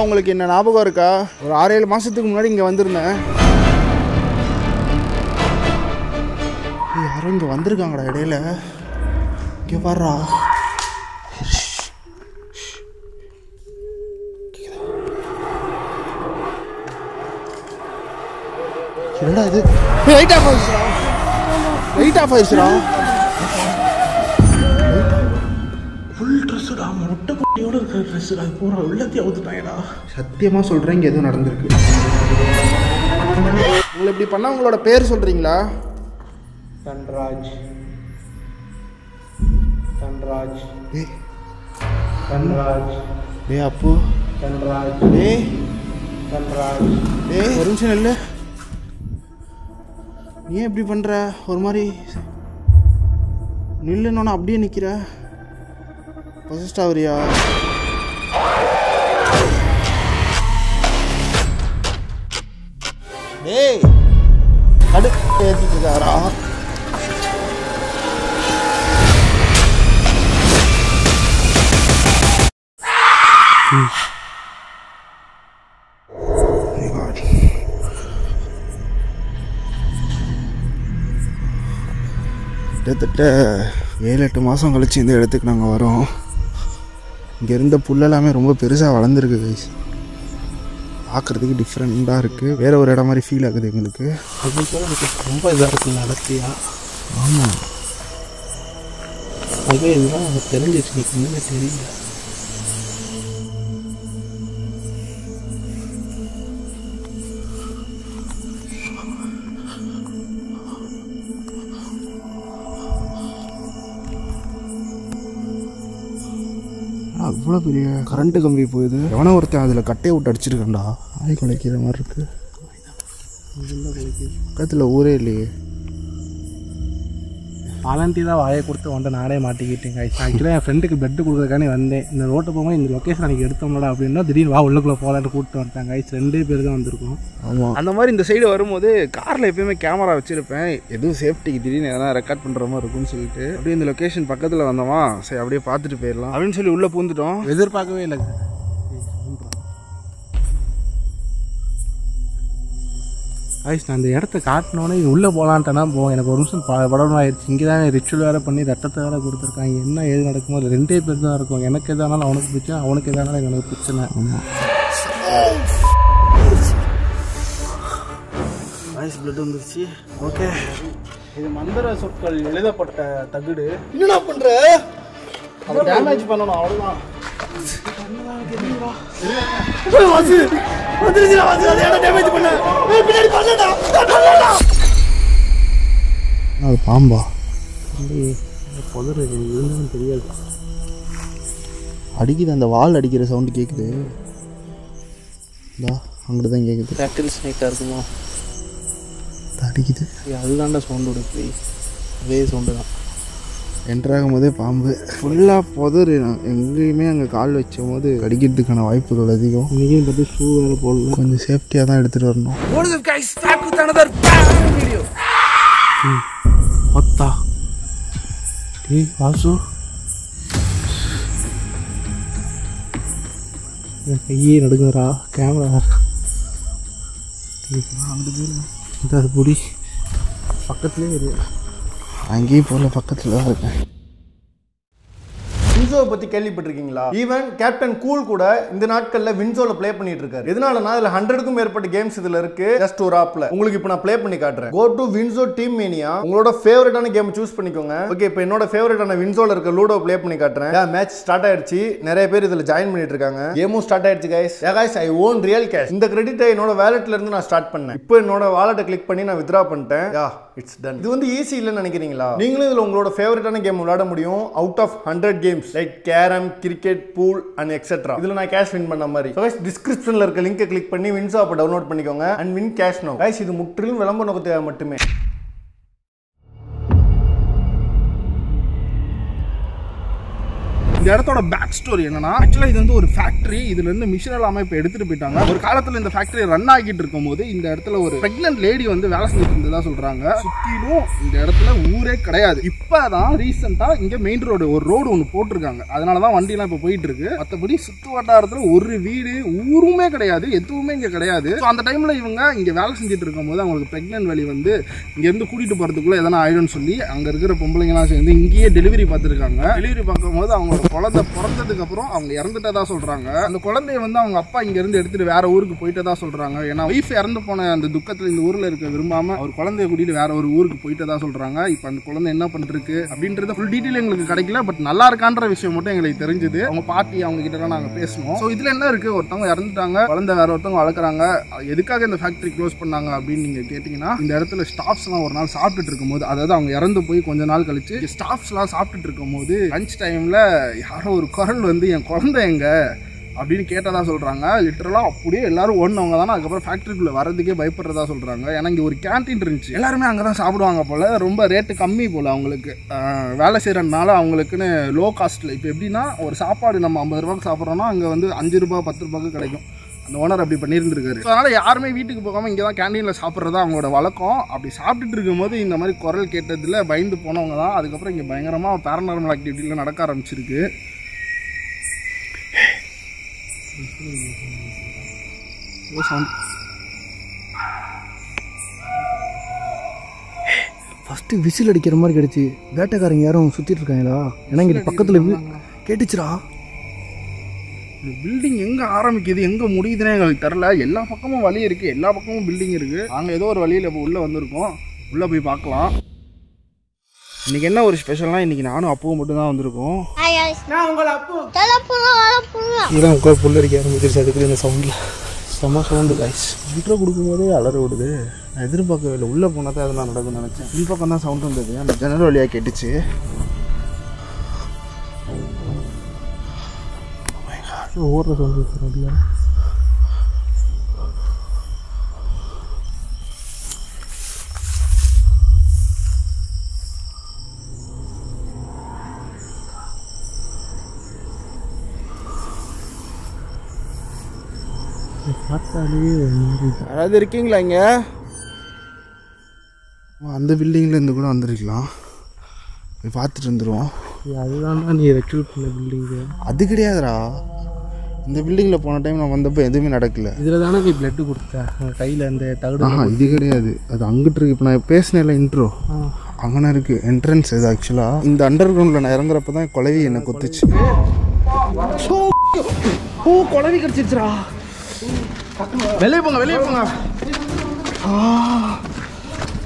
உங்களுக்கு என்ன ஞாபகம் இருக்கா? ஒரு 6-7 மாசத்துக்கு முன்னாடி இங்க வந்திருந்தேன். யாரும் இங்க வந்திருக்காங்கடா இடையில. இங்க பாருடா. என்னடா இது? லைட் ஆஃப் ஆயிடுச்சுடா. லைட் ஆஃப் ஆயிடுச்சுடா. ஃபுல் ட்ரெஸ்ஸுடா, மொட்டை குட்டியோட இருக்கிற ட்ரெஸ்ஸுடா. அது பூரா உள்ளத்தையும் அவுத்துட்டாங்கடா. சத்தியமாக சொல்கிறேன், இங்கே எதுவும் நடந்திருக்கு. உங்களை இப்படி பண்ணால் உங்களோட பேர் சொல்கிறீங்களா? தன்ராஜ். தன்ராஜ். ஏய் தன்ராஜ். டே அப்பு. தன்ராஜ். டே தன்ராஜ். டே ஒரு நிமிஷம் இல்லை. நீ எப்படி பண்ணுற? ஒரு மாதிரி நில்லுன்னு அப்படியே நிற்கிற. பொசஸ்ட் ஆகுறியா? டேய் கடு ஏற்றிட்டு இருக்காரா? கிட்டத்தட்ட 7-8 மாதம் கழிச்சு இந்த இடத்துக்கு நாங்கள் வரோம். இங்கே இருந்த புல்லெல்லாமே ரொம்ப பெருசாக வளர்ந்துருக்கு கைஸ். பார்க்குறதுக்கு டிஃப்ரெண்ட்டாக இருக்குது. வேறு ஒரு இடம் மாதிரி ஃபீல் ஆகுது எங்களுக்கு. எனக்கு ரொம்ப இதாக இருக்குல்ல அடர்த்தியா. ஆமாம், அதே இதுதான் தெரிஞ்சிச்சு. எனக்கு ஒன்றுமே தெரியல. அவ்வளோ பெரிய கரண்ட்டு கம்பி போகுது. எவனோ ஒருத்தன் அதில் கட்டையை விட்டு அடிச்சிருக்கேன்டா. ஆய் குலைக்கிற மாதிரி இருக்கு. பக்கத்தில் ஊரே இல்லையே. வாலண்டி தான் வாயை கொடுத்து ஒன்றை நானே மாட்டிக்கிட்டேங்க. ஆக்சுவலாக என் ஃப்ரெண்டுக்கு பெட்டு கொடுக்குறதுக்கானே வந்தேன். இந்த ரோட்டை போகும்போது இந்த லொக்கேஷன் அன்றைக்கி எடுத்தோம்னா அப்படின்னா திடீர்னு வா உள்ளுக்குள்ளே போகலான்னு கூப்பிட்டு வந்துட்டாங்க. 2 பேர் தான் வந்திருக்கோம். ஆமாம், அந்த மாதிரி இந்த சைடு வரும்போது காரில் எப்பயுமே கேமரா வச்சுருப்பேன். எதுவும் சேஃப்டிக்கு திடீர்னு எதனா ரெக்கார்ட் பண்ணுற மாதிரி இருக்குன்னு சொல்லிட்டு அப்படியே இந்த லொக்கேஷன் பக்கத்தில் வந்தோமா, சரி அப்படியே பார்த்துட்டு போயிடலாம் அப்படின்னு சொல்லி உள்ளே பூந்துட்டோம். எதிர்பார்க்கவே இல்லை. ஐஸ் நான் அந்த இடத்த காட்டினோன்னே இது உள்ளே போகலான்ட்டேன்னா போவோம். எனக்கு ஒரு நிமிஷம் படணும் ஆயிடுச்சு. இங்கே தான் ரிச்சுவல் வேறு பண்ணி ரத்தத்தை வேறு கொடுத்துருக்காங்க. என்ன ஏது நடக்குமோ 2 பேர் தான் இருக்கும். எனக்கு எதானாலும் அவனுக்கு பிரச்சனை, அவனுக்கு எதானாலும் எனக்கு பிரச்சனை. ஐஸ் பிளட் வந்துருச்சு. ஓகே, இது மந்திர சொற்கள் எழுதப்பட்ட தகுடு. என்னடா பண்ணுற? அதை டேமேஜ் பண்ணணும், அவ்வளோதான். அது பாம்பா? புதர் இருந்தாலும் தெரியாது. அடிக்குது, அந்த வால் அடிக்கிற சவுண்டு கேட்குது. அங்கிட்டு தான் கேட்குது. ரேட்டில் ஸ்னேக்காக இருக்குமா? அடிக்குது. அதுதான்டா சவுண்டு விடுது. அதே சவுண்டு தான். என்ட்ராகும் போதே பாம்பு ஃபுல்லாக புதரு. எங்கேயுமே அங்கே கால் வச்சும் போது கடிக்கிறதுக்கான வாய்ப்புகள் அதிகம். இன்றைக்கும் பார்த்து ஷூ வேறு போடல. கொஞ்சம் சேஃப்டியாக தான் எடுத்துகிட்டு வரணும். பத்தா டேய் வாசு, என் கையே நடுங்குறா. கேமரா அது புடி பக்கத்துலேயே இருக்கு. அங்கேயும் போல பக்கத்தில் தான் இருக்கேன். வின்சோவை பற்றி கேள்விப்பட்டிருக்கீங்களா? ஈவன் கேப்டன் கூல் கூட இந்த நாட்களில் வின்சோல ப்ளே பண்ணிட்டு இருக்காரு. எதனாலனா இதில் 100க்கும் மேற்பட்ட கேம்ஸ் இதில் இருக்கு. ஜஸ்ட் ஒரு ஆப்ல உங்களுக்கு இப்போ நான் ப்ளே பண்ணி காட்டுறேன். Go to WinZO team mania. உங்களோட ஃபேவரட்டான கேம் சூஸ் பண்ணிக்கோங்க. ஓகே, இப்போ என்னோட ஃபேவரட்டான வின்சோல இருக்க லூடோ ப்ளே பண்ணி காட்டுறேன். மேட்ச் ஸ்டார்ட் ஆயிடுச்சு. நிறைய பேர் இதில் ஜாயின் பண்ணிட்டு இருக்காங்க. கேமும் ஸ்டார்ட் ஆயிடுச்சு guys. Guys, I own real cash. இந்த கிரெடிட்டை என்னோட வேலட்ல இருந்து நான் ஸ்டார்ட் பண்ணேன். இப்போ என்னோட வாலெட்டை கிளிக் பண்ணி நான் வித்ரா பண்ணிட்டேன். It's done. இது வந்து ஈஸி இல்லைன்னு நினைக்கிறீங்களா? நீங்களும் இதில் உங்களோட ஃபேவரட்டான கேம் விளையாட முடியும். Out of 100 games like carrom, cricket, pool and etcetera. இதுல நான் கேஷ் வின் பண்ண மாதிரி. So guys, டிஸ்கிரிப்ஷன்ல இருக்க லிங்கை கிளிக் பண்ணி வின்சோ ஆப்பை டவுன்லோட் பண்ணிக்கோங்க and win cash now. guys, இது முற்றிலும் விளம்பர நோக்கத்துக்காக மட்டுமே. இந்த இடத்தோட பேக் ஸ்டோரி என்னன்னா, ஆக்சுவலாக இது வந்து ஒரு ஃபேக்டரி. இதுல இருந்து மிஷின் எல்லாமே இப்போ எடுத்துட்டு போயிட்டாங்க. ஒரு காலத்துல இந்த ஃபேக்டரி ரன் ஆகிட்டு இருக்கும் போது இந்த இடத்துல ஒரு பிரெக்னன்ட் லேடி வந்து வேலை செஞ்சுட்டு இருந்ததா சொல்றாங்க. சுத்திலும் இந்த இடத்துல ஊரே கிடையாது. இப்பதான் ரீசெண்டா இங்க மெயின் ரோடு ஒரு ரோடு ஒன்று போட்டிருக்காங்க. அதனாலதான் வண்டி எல்லாம் இப்போ போயிட்டு இருக்கு. மற்றபடி சுத்து வட்டாரத்துல ஒரு வீடு ஊருமே கிடையாது, எதுவுமே இங்க கிடையாது. அந்த டைம்ல இவங்க இங்க வேலை செஞ்சுட்டு இருக்கும் போது அவங்களுக்கு பிரெக்னன்ட் வலி வந்து இங்க இருந்து கூட்டிட்டு போறதுக்குள்ள எதனா ஆயிடும்னு சொல்லி அங்க இருக்கிற பொம்பளைங்கலாம் சேர்ந்து இங்கேயே டெலிவரி பார்த்துருக்காங்க. டெலிவரி பார்க்கும்போது அவங்களோட குழந்தை பிறந்ததுக்கு அப்புறம் அவங்க இறந்துட்டதா சொல்றாங்க. அந்த குழந்தைய வந்து அவங்க அப்பா இங்க இருந்து எடுத்துட்டு வேற ஊருக்கு போயிட்டதா சொல்றாங்க. ஏன்னா ஒய்ஃப் இறந்து போன அந்த துக்கத்துல இந்த ஊர்ல இருக்க விரும்பாம அவர் குழந்தைய கூட்டிட்டு வேற ஒரு ஊருக்கு போயிட்டதா சொல்றாங்க. இப்ப அந்த குழந்தை என்ன பண்ணிருக்கு அப்படின்றது ஃபுல் டீட்டெயில் எங்களுக்கு கிடைக்கல. பட் நல்லா இருக்கான்ற விஷயம் மட்டும் எங்களுக்கு தெரிஞ்சது. அவங்க பாட்டி அவங்க கிட்ட நாங்க பேசணும். ஸோ இதுல என்ன இருக்கு, ஒருத்தவங்க இறந்துட்டாங்க, குழந்தை வேற ஒருத்தவங்க வளர்க்குறாங்க. எதுக்காக இந்த ஃபேக்டரி க்ளோஸ் பண்ணாங்க அப்படின்னு நீங்க கேட்டீங்கன்னா, இந்த இடத்துல ஸ்டாஃப்ஸ் எல்லாம் ஒரு நாள் சாப்பிட்டுட்டு இருக்கும் போது, அதாவது அவங்க இறந்து போய் கொஞ்ச நாள் கழிச்சு ஸ்டாஃப்ஸ் எல்லாம் சாப்பிட்டுட்டு இருக்கும் போது லஞ்ச் டைம்ல யாரோ ஒரு குரல் வந்து என் குழந்தை எங்க அப்படின்னு கேட்டதா சொல்றாங்க. லிட்டரலா அப்படியே எல்லாரும் ஓடினவங்க தானே அதுக்கப்புறம் ஃபேக்டரிக்குள்ள வரதுக்கே பயப்படுறதா சொல்றாங்க. ஏன்னா இங்க ஒரு கேன்டீன் இருந்துச்சு, எல்லாருமே அங்கதான் சாப்பிடுவாங்க போல. ரொம்ப ரேட்டு கம்மி போல அவங்களுக்கு, வேலை செய்யறதுனால அவங்களுக்குன்னு லோ காஸ்ட்ல. இப்போ எப்படின்னா ஒரு சாப்பாடு நம்ம 50 ரூபாய்க்கு சாப்பிட்றோம்னா அங்க வந்து 5 ரூபாய் 10 ரூபாய்க்கு கிடைக்கும். அந்த ஓனர் அப்படி பண்ணியிருந்திருக்காரு. அதனால யாருமே வீட்டுக்கு போகாம இங்கே தான் கேண்டீனில் சாப்பிட்றதா அவங்களோட வழக்கம். அப்படி சாப்பிட்டுட்டு இருக்கும்போது இந்த மாதிரி குரல் கேட்டதில் பயந்து போனவங்க தான். அதுக்கப்புறம் இங்கே பயங்கரமாக பேரநார்மல் ஆக்டிவிட்டியில் நடக்க ஆரம்பிச்சிருக்கு. ஃபஸ்ட்டு விசில் அடிக்கிற மாதிரி கிடைச்சி வேட்டைக்காரங்க யாரும் சுற்றிட்டு இருக்காங்களா? ஏன்னா இங்கே பக்கத்தில் கேட்டுச்சுரா. பில்டிங் எங்கே ஆரம்பிக்குது எங்கே முடியுதுன்னே எங்களுக்கு தெரில. எல்லா பக்கமும் வழி இருக்குது, எல்லா பக்கமும் பில்டிங் இருக்குது. நாங்கள் ஏதோ ஒரு வழியில் இப்போ உள்ளே வந்திருக்கோம். உள்ளே போய் பார்க்கலாம். இன்றைக்கி என்ன ஒரு ஸ்பெஷல்னால், இன்றைக்கி நானும் அப்புவும் மட்டும் தான் வந்திருக்கோம். இதான் உட்கார் புல்லரிக்க ஆரம்பிச்சிருச்சு. அதுக்கு இந்த சவுண்டில் செம்ம சவுண்டு காய்ஸ். இன்ட்ரோ கொடுக்கும்போதே அலற விடுது. நான் எதிர்பார்க்கவே இல்லை. உள்ளே போனால் தான் அதெல்லாம் நடக்கும்னு நினச்சேன். இந்த பக்கம் தான் சவுண்ட் வந்தது, அந்த ஜன்னல் வழியாக கேட்டுச்சு. ஓடுற சவுண்டு இல்லை. பார்த்தாலே யாராவது இருக்கீங்களா இங்கே? அந்த பில்டிங்லேருந்து கூட வந்துருக்கலாம். போய் பார்த்துட்டு வந்துடுவோம். அதுதான்டா நீ ரெக்ரூட் பண்ண பில்டிங்கு. அது கிடையாதுடா, இந்த பில்டிங்கில் போன டைம் நான் வந்தப்போ எதுவுமே நடக்கல. இதில் தானே நீ பிளட்டு கொடுத்த கையில் அந்த தகுடு. இது கிடையாது, அது அங்கிட்டு இருக்கு. இப்போ நான் பேசினேன்ல இன்ட்ரோ, அங்கன இருக்குது என்ட்ரன்ஸ். இது ஆக்சுவலாக இந்த அண்டர் கிரவுண்டில் நான் இறங்குறப்ப தான் குழவி என்னை கொத்துச்சு. ஓ குழவி கிடச்சிருச்சுரா. வெளியே போங்க, வெளியே போங்க.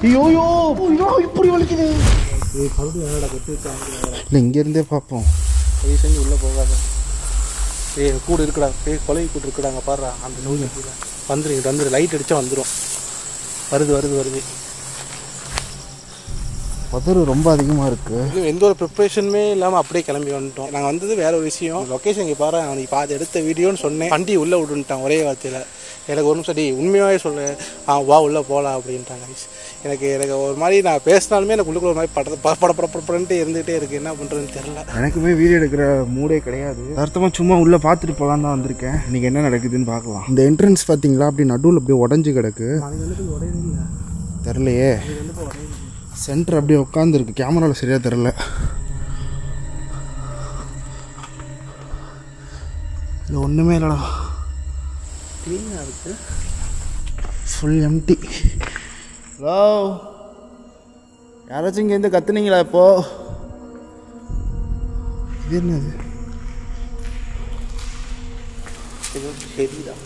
ஐயோயோ இப்படி வலிக்குது. இல்லை இங்கேருந்தே பார்ப்போம். கை செஞ்சு உள்ளே போகாத. கூட இருக்குடா, கொலை கூட இருக்குடாங்க பாடுறா. அந்த நோய் வந்துரு லைட் அடித்தா வந்துடும். வருது. உதறு ரொம்ப அதிகமாக இருக்குது. எந்த ஒரு ப்ரிப்ரேஷனுமே இல்லாமல் அப்படியே கிளம்பி வந்துட்டோம். நாங்கள் வந்தது வேற ஒரு விஷயம். லொக்கேஷன் இங்கே பாரு, அவனுக்கு பாதி எடுத்த வீடியோன்னு சொன்னேன். வண்டி உள்ளே விட்டுட்டான் ஒரே வார்த்தையில். எனக்கு ஒரு நிமிஷம் உண்மையாகவே சொல்கிறேன், வா உள்ளே போகலாம் அப்படின்ட்டாங்க. எனக்கு ஒரு மாதிரி நான் பேசினாலுமே எனக்கு உள்ளுக்குள்ள ஒரு மாதிரி படப்படப்படப்படன்ட்டு இருந்துகிட்டே இருக்குது. என்ன பண்ணுறதுன்னு தெரில. எனக்குமே வீடியோ எடுக்கிற மூடே கிடையாது. அர்த்தமாக சும்மா உள்ளே பார்த்துட்டு போகலான்னு தான் வந்திருக்கேன். இன்றைக்கி என்ன நடக்குதுன்னு பார்க்கலாம். இந்த என்ட்ரன்ஸ் பார்த்தீங்களா, அப்படி நடுவில் அப்படியே உடஞ்சி கிடக்கு. தெரிலையே, சென்டர் அப்படியே உட்காந்துருக்கு. கேமராவில் சரியாக தெரில. இல்லை ஒன்றுமே இல்லைடா, க்ளீனாக இருக்குது, ஃபுல் எம்டி. ஹலோ, யாராச்சும் இங்கேருந்து கத்துனீங்களா இப்போ? இது என்னது? சரிதான்.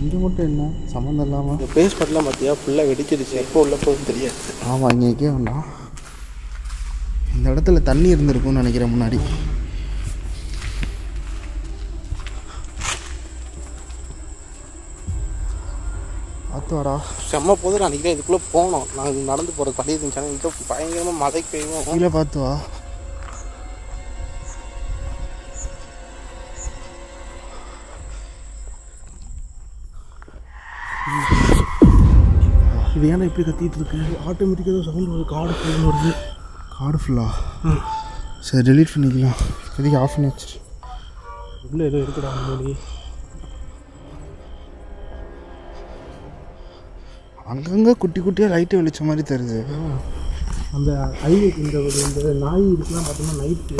இங்கே மட்டும் என்ன சம்மந்தம் இல்லாமல் இந்த பேஸ் பண்ணலாம் பார்த்தியா, ஃபுல்லாக வெடிச்சிருச்சு. எப்போ உள்ள போகுதுன்னு தெரியாது. ஆமாம், இங்கே வைக்க வேண்டாம். இந்த இடத்துல தண்ணி இருந்திருக்கும்னு நினைக்கிறேன் முன்னாடி. பார்த்துவாடா, செம்ம போது. நான் அன்றைக்கி இதுக்குள்ளே போனோம். நாங்கள் நடந்து போகிறது பழைய இருந்துச்சாங்க. இப்போ பயங்கரமாக மழை பெய்யும். கீழே பார்த்துவா. இது ஏன்னா இப்படி கத்திட்டு இருக்கு? ஆட்டோமேட்டிக்காக தான் சவுண்ட் வருது. காடு ஃபுல்லாக வருது. காடு ஃபுல்லாக சரி டெலீட் பண்ணிக்கலாம். இப்போதைக்கு ஆஃப் பண்ணி வச்சு. உள்ளே ஏதோ இருக்குடா முன்னாடி. அங்கங்கே குட்டி குட்டியாக லைட்டு வெளிச்ச மாதிரி தெரியுது. அந்த ஹைவே இந்த நாய் இதுக்கெலாம் பார்த்தோம்னா நைட்டு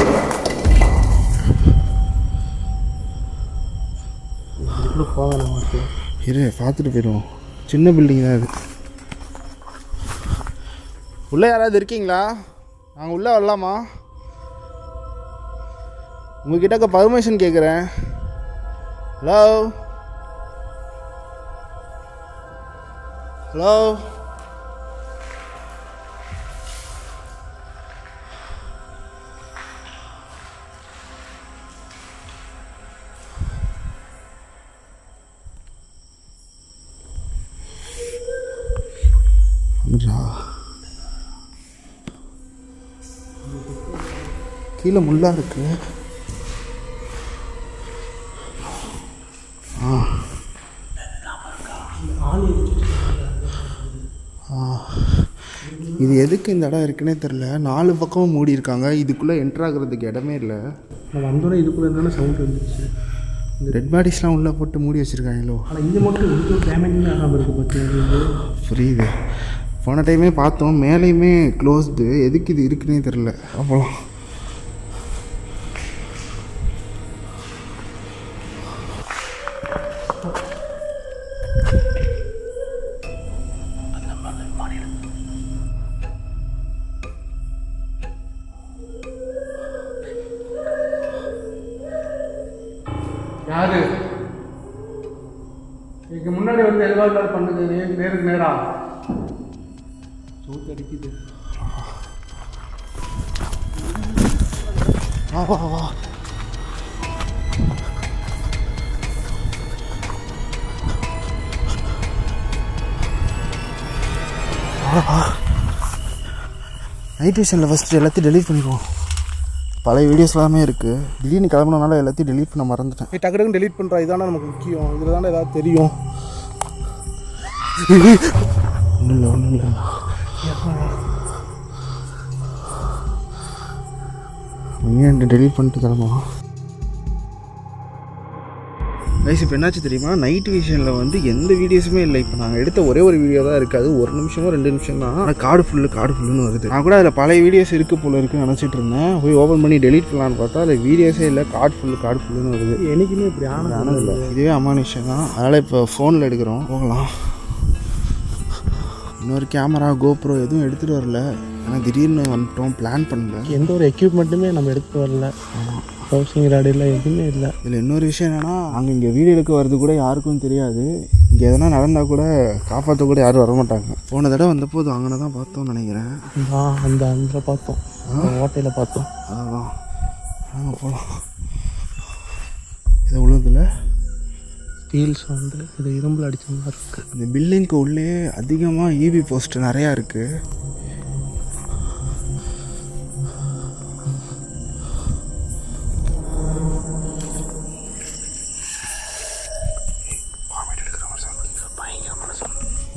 இதுக்குள்ளே போகணும் நமக்கு. இரு பார்த்துட்டு போயிடுவோம். சின்ன பில்டிங் தான் இது. உள்ளே யாராவது இருக்கீங்களா? நாங்கள் உள்ளே வரலாமா? உங்ககிட்ட பர்மிஷன் கேட்குறேன். ஹலோ ஹலோ கீழே முள்ளா இருக்கு. இது எதுக்கு இந்த இடம் இருக்குன்னே தெரில. 4 பக்கமும் மூடி இருக்காங்க. இதுக்குள்ளே என்ட்ரு ஆகிறதுக்கு இடமே இல்லை. நம்ம வந்தோடனே இதுக்குள்ளே இருந்தாலும் சவுண்ட் வந்துச்சு. இந்த டெட் பாடிஸ்லாம் உள்ளே போட்டு மூடி வச்சுருக்காங்களோ. ஆனால் இங்கே மட்டும் ஒரு டேமேஜுமே ஆகாமல் இருக்குது பார்த்தீங்கன்னா. புரியுது. போன டைமே பார்த்தோம், மேலேயுமே க்ளோஸ்டு. எதுக்கு இது இருக்குன்னே தெரில. அப்போலாம் யாரு இதுக்கு முன்னாடி வந்து எதிர்பார்ப்பு பண்ணுது நேருக்கு நேரா சவுத்து அடிக்குது. வா வா வா. நைட் விஷனில் ஃபஸ்ட்டு எல்லாத்தையும் டெலீட் பண்ணிக்குவோம். பழைய வீடியோஸ் எல்லாமே இருக்குது. திடீர்னு கிளம்புனனால எல்லாத்தையும் டெலீட் பண்ண மறந்துட்டேன். டக்கு டக்குன்னு டெலீட் பண்ணுறா. இதான நமக்கு முக்கியம். இதில் தானே ஏதாவது தெரியும். ஒன்றும் இல்லை ஒன்றும் இல்லை. ஏன் டெலீட் பண்ணிட்டு கிளம்புவோம். கைஸ் இப்போ என்னாச்சு தெரியுமா? நைட் விஷனில் வந்து எந்த வீடியோஸுமே இல்லை. இப்போ நாங்கள் எடுத்த ஒரே ஒரு வீடியோ தான் இருக்குது. அது 1 நிமிஷமோ 2 நிமிஷம் தான். ஆனால் காடு ஃபுல்லுன்னு வருது. நான் கூட அதில் பழைய வீடியோஸ் இருக்குது போல இருக்குன்னு நினச்சிட்டு இருந்தேன். போய் ஓப்பன் பண்ணி டெலீட் பண்ணலான்னு பார்த்தா அதில் வீடியோஸே இல்லை. காடு ஃபுல்லுன்னு வருது. என்றைக்குமே இப்படி ஆனதில்லை. இதுவே அமானுஷம் தான். அதனால் இப்போ ஃபோனில் எடுக்கிறோம். போகலாம். இன்னொரு கேமரா கோப்ரோ எதுவும் எடுத்துகிட்டு வரல. ஆனால் திடீர்னு வந்துட்டோம். பிளான் பண்ணல. எந்த ஒரு எக்யூப்மெண்ட்டுமே நம்ம எடுத்துகிட்டு வரல. ஆமாம், ஹவுசிங் ராடில் எதுவுமே இல்லை. இதில் இன்னொரு விஷயம் என்னென்னா, அங்கே இங்கே வீடியோ எடுக்க வர்றது கூட யாருக்கும் தெரியாது. இங்கே எதனா நடந்தால் கூட காப்பாற்ற கூட யாரும் வரமாட்டாங்க. போன தடவை வந்தபோது அங்கே தான் பார்த்தோம்னு நினைக்கிறேன். அந்த பார்த்தோம், ஓட்டையில் பார்த்தோம். அதான் நாங்கள் போகலாம். இதை உழுதில் ஸ்டீல்ஸ் வந்து இது இரும்பில் அடித்த மாதிரி இருக்குது. இந்த பில்டிங்க்கு உள்ளே அதிகமாக ஈவி போஸ்ட் நிறையா இருக்குது.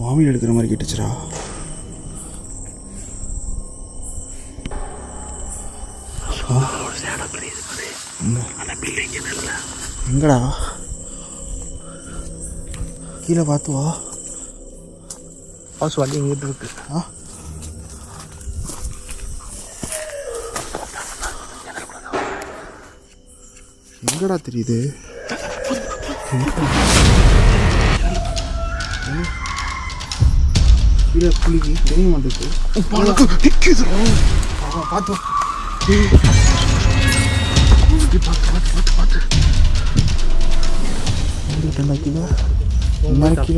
வாமிட் எடுக்கிற மாதிரி கேட்டுச்சுரா. எங்கடா? கீழே பார்த்து வா. ஹவுஸ் வண்டி எங்கிட்ட இருக்கு. எங்கடா தெரியுது? கீழே புளிக்கு தெரிய மாட்டேங்குது. பார்த்து கீழே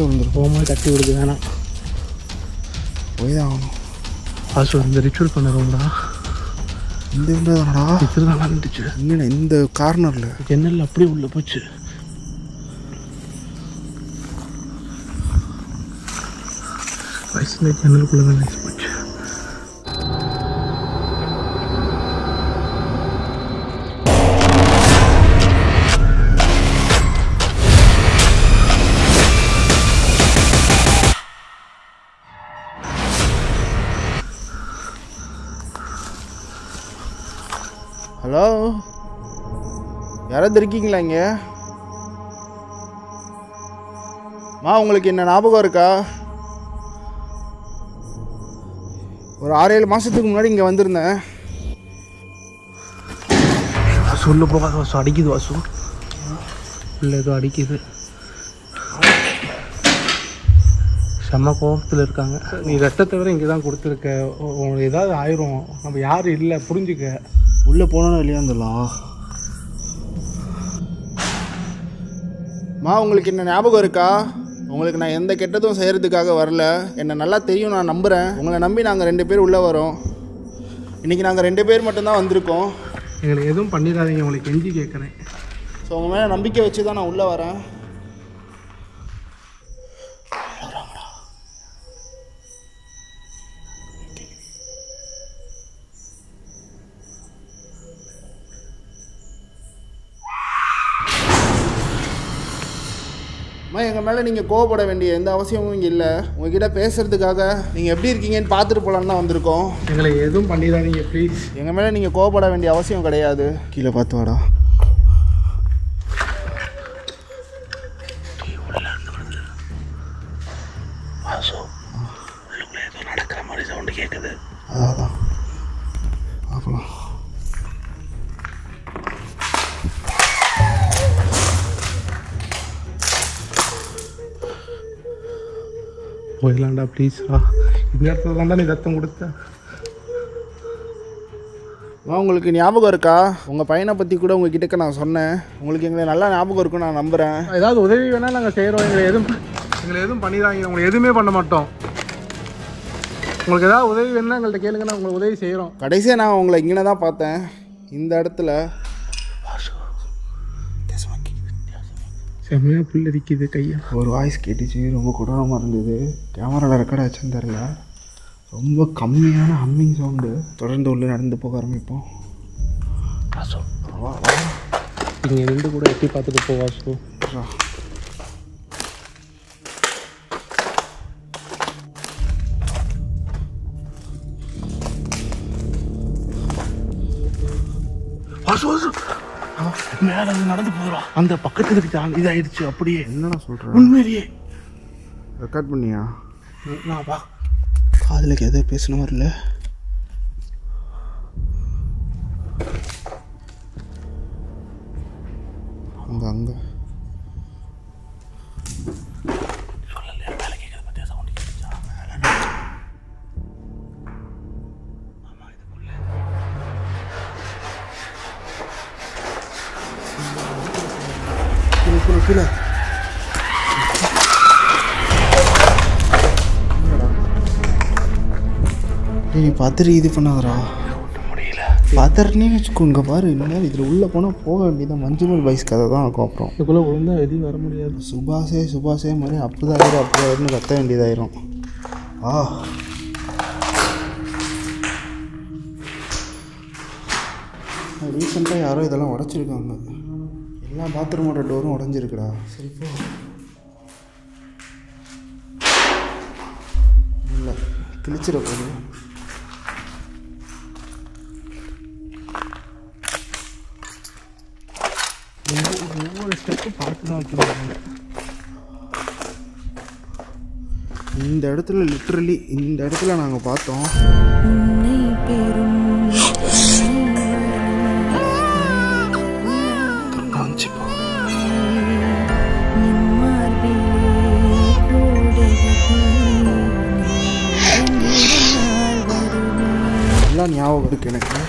விழுந்துடும். போகும்போது தட்டி விடுது. வேணாம், போய் தான் ஆகணும். ஹவுஸ் இந்த ரிச்சுவல் பண்ணுறோம்டா. இந்த விண்டோ தானடா இதுதான் இருந்துச்சு. இங்கே இந்த கார்னரில் ஜன்னல் அப்படியே உள்ளே போச்சு. வயசுல ஜன்னலுக்குள்ளே தான் போச்சு. ஹலோ, யாராவது இருக்கீங்களா இங்கே? உங்களுக்கு என்ன ஞாபகம் இருக்கா? ஒரு 6-7 மாதத்துக்கு முன்னாடி இங்கே வந்திருந்தேன். வாசு உள்ள போகாத வாசு, அடிக்குது வாசு, உள்ள ஏதோ அடிக்குது. செம்ம கோபத்தில் இருக்காங்க. நீ ரத்தத்தை விட இங்கே தான் கொடுத்துருக்க, உங்களுக்கு ஏதாவது ஆயிரும், நம்ம யாரும் இல்லை புரிஞ்சுக்க. உள்ளே போனோன்னா இல்லையா இருந்துடலாம். உங்களுக்கு என்ன ஞாபகம் இருக்கா? உங்களுக்கு நான் எந்த கெட்டதும் செய்கிறதுக்காக வரல. என்னை நல்லா தெரியும், நான் நம்புகிறேன். உங்களை நம்பி நாங்கள் 2 பேர் உள்ளே வரோம். இன்றைக்கி நாங்கள் 2 பேர் மட்டும்தான் வந்திருக்கோம். எங்களுக்கு எதுவும் பண்ணிடாதீங்க, உங்களுக்கு கெஞ்சி கேட்குறேன். ஸோ உங்கள் மேலே நம்பிக்கை வச்சு தான் நான் உள்ளே வரேன். எங்கள் மேலே நீங்கள் கோவப்பட வேண்டிய எந்த அவசியமும் இங்கே இல்லை. உங்ககிட்ட பேசுகிறதுக்காக நீங்கள் எப்படி இருக்கீங்கன்னு பார்த்துட்டு போகலான்னு தான் வந்திருக்கோம். எங்களை எதுவும் பண்ணிடாதீங்க ப்ளீஸ். எங்கள் மேலே நீங்கள் கோவப்பட வேண்டிய அவசியம் கிடையாது. கீழே பார்த்து வாடா. ஏதோ நடக்கிற மாதிரி சவுண்டு கேட்குது. அதான் பார்க்கலாம். போயிடலாம்டா ப்ளீஸ்டா. இந்த இடத்துல தான்டா நீ ரத்தம் கொடுத்த. உங்களுக்கு ஞாபகம் இருக்கா? உங்கள் பையனை பற்றி கூட உங்ககிட்ட நான் சொன்னேன். உங்களுக்கு எங்களை நல்லா ஞாபகம் இருக்குன்னு நான் நம்புகிறேன். ஏதாவது உதவி வேணால் நாங்கள் செய்கிறோம். எங்களை எதுவும் பண்ணிடாதீங்க. உங்களுக்கு எதுவுமே பண்ண மாட்டோம். உங்களுக்கு ஏதாவது உதவி வேணுன்னா எங்கள்கிட்ட கேளுங்க, நான் உங்களுக்கு உதவி செய்கிறோம். கடைசியாக நான் உங்களை இங்கே தான் பார்த்தேன், இந்த இடத்துல. செம்மையாக புல் அடிக்குது கையா. ஒரு வாய்ஸ் கேட்டுச்சு, ரொம்ப கொடூரமாக இருந்தது. கேமராவில் ரெக்கார்ட் ஆச்சுன்னு தெரில. ரொம்ப கம்மியான ஹம்மிங் சவுண்டு. தொடர்ந்து உள்ளே நடந்து போக ஆரம்பிப்போம். இங்கே நின்று கூட எட்டி பார்த்துட்டு போ வாசு. வாசு வாசு மேலே நடந்து போகிறோம். அந்த பக்கத்தில் இருக்க இதாகிடுச்சு. அப்படியே என்னண்ணா சொல்கிறேன்? உண்மையிலேயே ரெக்கார்ட் பண்ணியா? நான் வா. காதில் எதோ பேசின மாதிரி இல்லை. அங்கே அங்கே கீழே நீ பத்திரி இது பண்ணாதரா. பத்திரனே வச்சுக்கோ. இங்கே பாரு, இனிமேல் இதில் உள்ளே போனால் போக வேண்டியதான். மஞ்சுமல் பாய்ஸ் கதை தான் இருக்கும். அப்புறம் இதுக்குள்ளே விழுந்தா வெளியே வர முடியாது. சுபாஷே மாதிரி அப்படிதான் கத்த வேண்டியதாயிரும். ரீசெண்டாக யாரோ இதெல்லாம் உடச்சிருக்காங்க. எல்லா பாத்ரூமோட டோரும் உடஞ்சிருக்குடா. சரி போ. இல்லை கிழிச்சிட போகுது. ஒவ்வொரு ஸ்டெப்பும் பார்த்து தான் வச்சுருக்காங்க. இந்த இடத்துல லிட்ரலி இந்த இடத்துல நாங்கள் பார்த்தோம். எல்லாம் ஞாபகம் இருக்குது எனக்கு.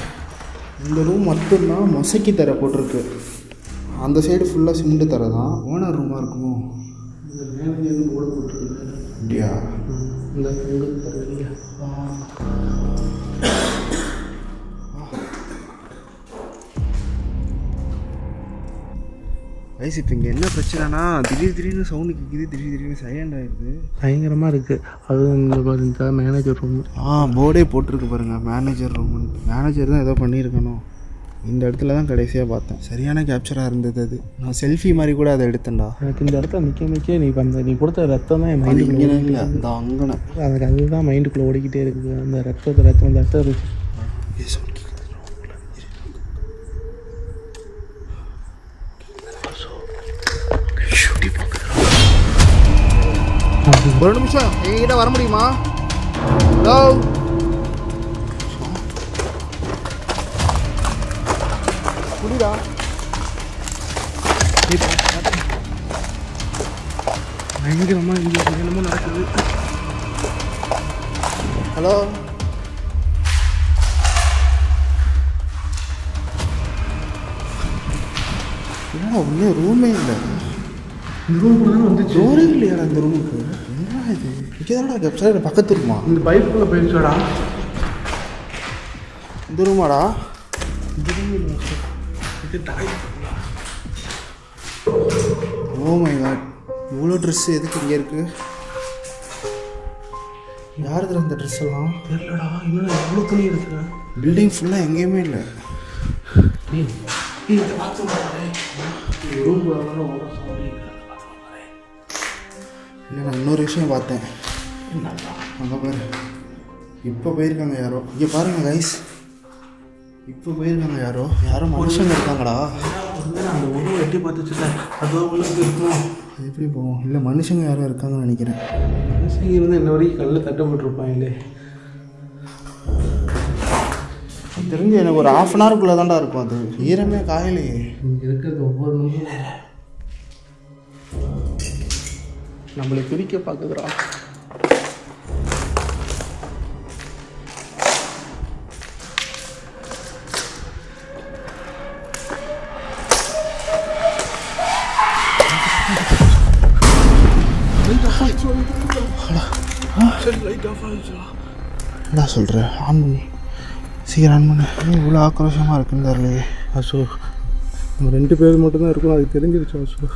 இந்த ரூம் மட்டும்தான் மொசைக்கு தர போட்டிருக்கு. அந்த சைடு ஃபுல்லாக சிமெண்ட் தர தான். ஓனர் ரூமாக இருக்குமோ? இந்த மேனேஜர் கூட போட்டிருக்கு. அப்படியா? இந்த பொங்கல் தரலையா? வயசு இப்போ இங்கே என்ன பிரச்சனைனா, திடீர்னு சவுண்டு கேட்குது, திடீர்னு சைலண்ட் ஆகிடுது. பயங்கரமாக இருக்குது. அதுவும் இந்த மேனேஜர் ரூம். போர்டே போட்டிருக்கு பாருங்கள், மேனேஜர் ரூம். மேனேஜர் தான் ஏதோ பண்ணியிருக்கணும். இந்த இடத்துல தான் கடைசியாக பார்த்தேன். சரியான கேப்சராக இருந்தது அது. நான் செல்ஃபி மாதிரி கூட அதை எடுத்தேன்டா. எனக்கு இந்த இடத்துல நிற்க நீ கொடுத்த ரத்தம் தான் என் மைண்டுக்குள்ளே இல்லை, இந்த அங்கனை எனக்கு அதுதான் மைண்டுக்குள்ளே ஓடிக்கிட்டே இருக்குது. அந்த ரத்தம் ஒரு நிமிஷம் என்கிட்ட வர முடியுமா? ஹலோ புரியுதா? பயங்கரமா இங்கே என்னமோ நடக்குது. ஹலோ என்னடா ஒன்றும் ரூமே இல்லை. இந்த ரூம் கூட வந்து ஜோரே இல்லையாடா இந்த ரூமுக்கு? என்னடா இது? இங்கே தானடா வெப்சைட் பக்கத்து ரூமா? இந்த பைப்புக்குள்ளே போயிடுச்சாடா? இந்த ரூமாடா? இந்த ரூம் இல்லை இது டாய். ஓ மை காட், இவ்வளோ ட்ரெஸ்ஸு எதுக்கு இங்கே இருக்கு? யாருதுல இந்த ட்ரெஸ் எல்லாம்? தெரியலடா. இன்னும் எவ்வளோ துணி எடுக்கிறேன். பில்டிங் ஃபுல்லாக எங்கேயுமே இல்லை. இல்லை நான் இன்னொரு விஷயம் பார்த்தேன். அங்கே பாரு, இப்போ போயிருக்காங்க யாரோ. இங்கே பாருங்க கைஸ், இப்போ போயிருக்காங்க யாரோ மனுஷங்க இருக்காங்கடா. அந்த ஒன்றும் எட்டி பார்த்துச்சுல அதோ உள்ளது இருக்கணும். அது எப்படி போவோம்? இல்லை மனுஷங்க யாரோ இருக்காங்கன்னு நினைக்கிறேன். மனுஷங்க வந்து இன்ன வரைக்கும் கல்லில் தட்டப்பட்டுருப்பாங்களே. தெரிஞ்சு எனக்கு ஒரு 1/2 hour தான்டா இருக்கும். அது ஈரமே காயலையே. இங்கே இருக்கிறது ஒவ்வொரு நிமிஷம் நம்மளை பிரிக்க பார்க்குதுடா. என்னடா சொல்கிற? ஆன் பண்ணி சீக்கிரம் ஆன் பண்ணு. இவ்வளோ ஆக்ரோஷமாக இருக்குன்னு தெரியலையே. அசோ நம்ம 2 பேர் மட்டும்தான் இருக்கணும். அதுக்கு தெரிஞ்சிருச்சு அசோ.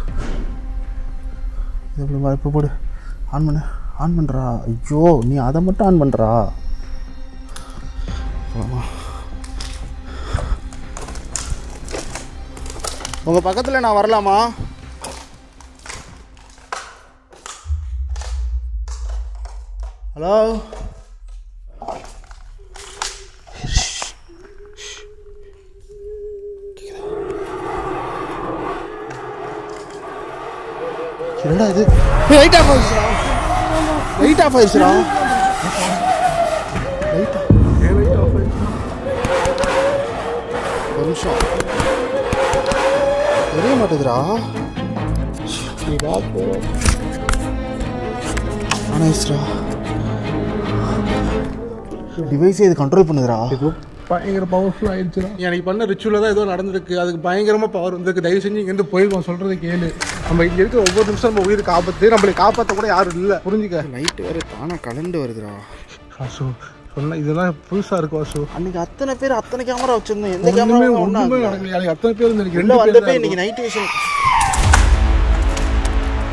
எப்படி இப்போ போடு, ஆன் பண்ணு. ஆன் பண்ணுறா. ஐயோ நீ அதை மட்டும் ஆன் பண்ணுறா. உங்கள் பக்கத்தில் நான் வரலாமா? ஹலோ என்னடா இது? லைட் ஆஃப் ஆயிடுச்சுடா. லைட் ஆஃப் ஆயிடுச்சுடா. லைட் ஆஃப் ஆயிடுச்சு. ஒரு நிமிஷம் தெரிய மாட்டேதுடா. ஆனாயிடுச்சுடா. டிவைஸே இது கண்ட்ரோல் பண்ணுதுடா. பயங்கர பவர்ஃபுல் ஆயிடுச்சுடா. எனக்கு பண்ண ரிச்சுவலில் தான் ஏதோ நடந்திருக்கு. அதுக்கு பயங்கரமாக பவர் வந்திருக்கு. தயவு செஞ்சு இங்கேருந்து போயிடுவோம். சொல்கிறது கேளு. நம்ம இங்கே இருக்கிற ஒவ்வொரு நிமிஷம் நம்ம உயிருக்கு ஆபத்து. நம்மளை காப்பாற்ற கூட யாரும் இல்லை. புரிஞ்சுக்க. லைட்டு வேறு தானாக கலண்டு வருதுடா. வாசு சொன்ன இதெல்லாம் புதுசாக இருக்கு வாசு. அன்றைக்கி அத்தனை பேர் அத்தனை கேமரா வச்சுருந்தோம். எந்த கேமரா ஒன்றுமே நடக்கல. அத்தனை பேர் வந்து ரெண்டு வந்தப்போ இன்றைக்கி நைட் விஷயம்.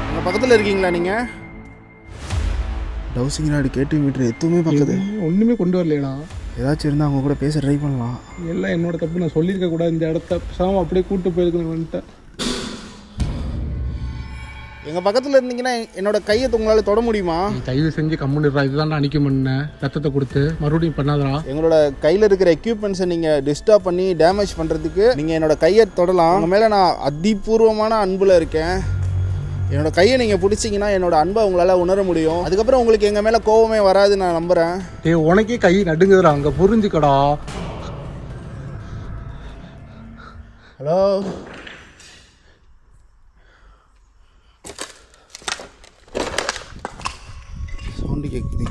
உங்கள் பக்கத்தில் இருக்கீங்களா நீங்கள்? டவுசிங் நாடு கேட்டு மீட்ரு எதுவுமே பக்கத்து ஒன்றுமே கொண்டு வரலையா? ஏதாச்சும் இருந்தால் அவங்க கூட பேச ட்ரை பண்ணலாம். எல்லாம் என்னோட தப்பு. நான் சொல்லியிருக்க கூடாது. இந்த இடத்த சாம அப்படியே கூப்பிட்டு போயிருக்கணும் வந்துட்டேன். எங்கள் பக்கத்தில் இருந்தீங்கன்னா என்னோட கையை உங்களால் தொட முடியுமா? தயவு செஞ்சு கம்முன்னுறா. இதுதான் அன்றைக்கி பண்ணேன். ரத்தத்தை கொடுத்து மறுபடியும் பண்ணாதரா. எங்களோட கையில் இருக்கிற எக்யூப்மெண்ட்ஸை நீங்கள் டிஸ்டர்ப் பண்ணி டேமேஜ் பண்ணுறதுக்கு நீங்கள் என்னோட கையை தொடலாம். உங்கள் மேலே நான் அதிபூர்வமான அன்பில் இருக்கேன். என்னோட கையை நீங்கள் பிடிச்சிங்கன்னா என்னோட அன்பை உங்களால் உணர முடியும். அதுக்கப்புறம் உங்களுக்கு எங்கள் மேலே கோவமே வராது நான் நம்புகிறேன். உனக்கே கை நடுங்குதுடா. அங்கே புரிஞ்சுக்கடா. ஹலோ சவுண்டு கேட்குது.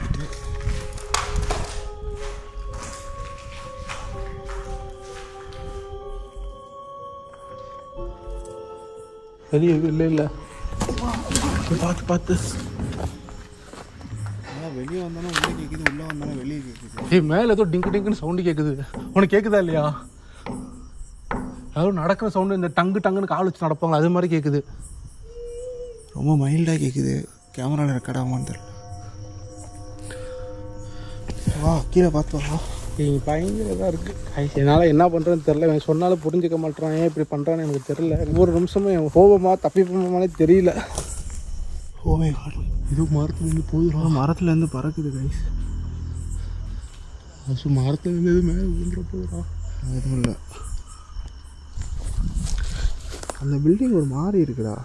வெளியே இல்லை பார்த்து வெளியே வந்தாலும் உள்ளே கேட்குது, உள்ளே வந்தாலும் வெளியே கேட்குது. மேலே ஏதோ டிங்கு டிங்குன்னு சவுண்டு கேட்குது. உனக்கு கேட்குதா இல்லையா? அதாவது நடக்கிற சவுண்டு இந்த டங்குன்னு கால் வச்சு நடப்பாங்க அது மாதிரி கேட்குது. ரொம்ப மைல்டாக கேட்குது. கேமராவில் ரெக்கார்ட் ஆகாமான்னு தெரியல. வா கீழே பார்த்து வா. பயங்கரதாக இருக்குது. என்னால் என்ன பண்ணுறேன்னு தெரில. இவன் சொன்னாலும் புரிஞ்சிக்க மாட்டேறான். ஏன் இப்படி பண்ணுறான்னு எனக்கு தெரில. ஒவ்வொரு நிமிஷமும் என் கோபமாக தப்பிப்போமானே தெரியல. ஓமே காட், இது மரத்துலேருந்து போதும். மரத்துலேருந்து பறக்குது கைஸ். அது மரத்துலேருந்து எது மேலே விழுந்துட போதுடா. எதுவும் இல்லை. அந்த பில்டிங் ஒரு மாதிரி இருக்குடா.